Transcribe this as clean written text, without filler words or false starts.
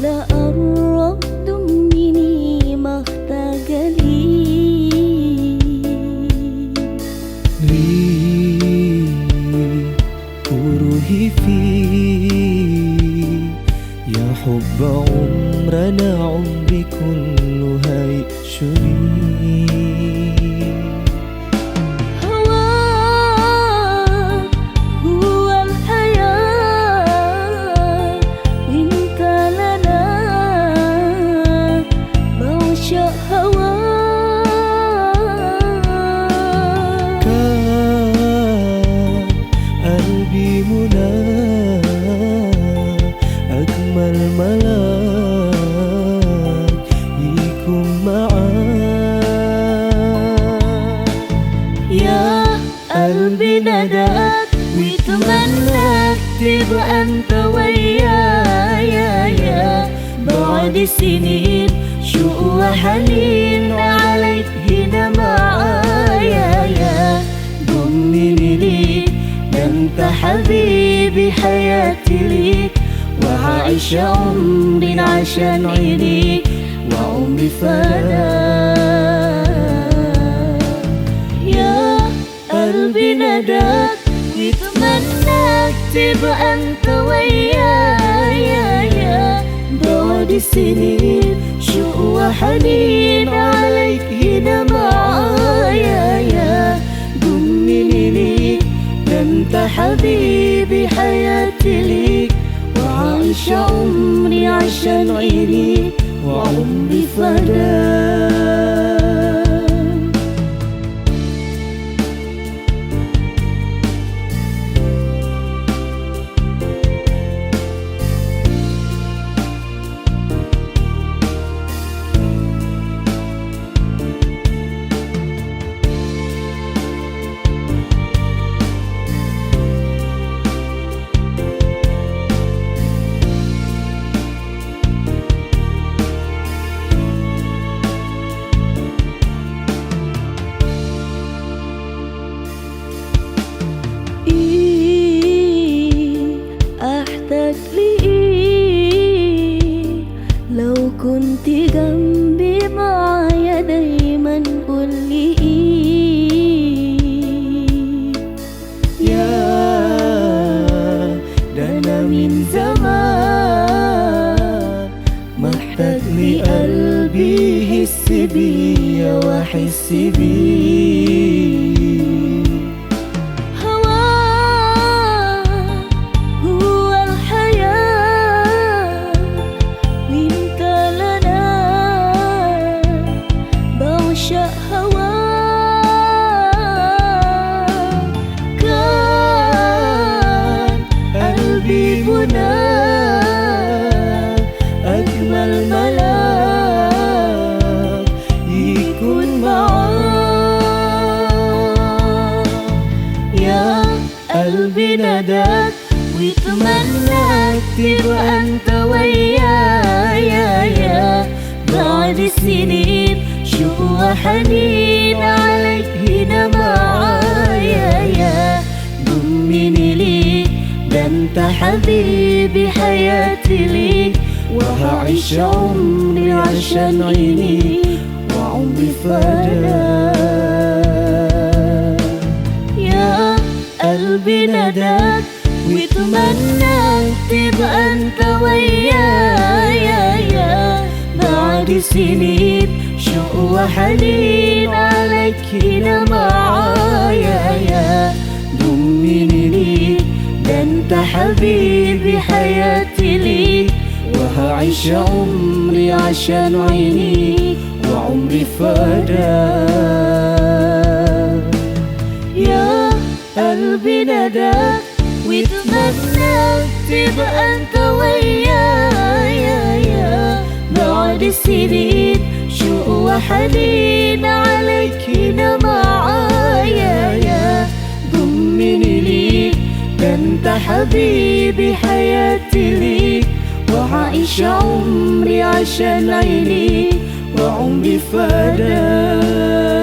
ولا قربت مني محتاجة ليه وروحي فيه يا حب عمرنا عمري كله هيعيش ليه. هواك هو الحياة وانت لنا بعشق هواك. كان قلبي منى أجمل ملاك يكون معاك. يا قلبي نداك ويتمناك تبقى انت ويايا بعد سنين شوق وحنين عليك هنا معايا. ضمني ليك ده انت حبيبي حياتي ليك وهعيش عمري عشان عينيك وعمري فداك. يا قلبي نداك ويتمناك تبقى انت ويايا بعد سنين شوق وحنين عليك هنا معايا. ضمني ليك ده انت حبيبي حياتي ليك وعايش عمري عشان عينيك وعمري فداك. احتاج لإيه لو كنت جنبي معايا دايما قولي ايه. يا ده أنا من زمان محتاج لقلبي يحس بيا وأحس بيه. أجمل ملاك يكون معاك. يا قلبي نداك ويتمناك تبقى انت ويايا بعد سنين شوق وحنين عليك هنا معايا. ضمني ليك ده انت حبيبي حياتي ليك وهعيش عمري عشان عينيك وعمري فداك. يا قلبي نداك ويتمناك تبقى انت ويايا بعد سنين شوق وحنين عليك هنا معايا. ضمني ليك ده انت حبيبي حياتي ليك وهعيش عمري عشان عينيك وعمري فداك. يا قلبي نداك ويتمناك تبقى انت ويايا بعد سنين شوق وحنين عليك هنا معايا. ضمني ليك ده انت حبيبي حياتي ليك وهعيش عمري عشان عينيك وعمري فداك.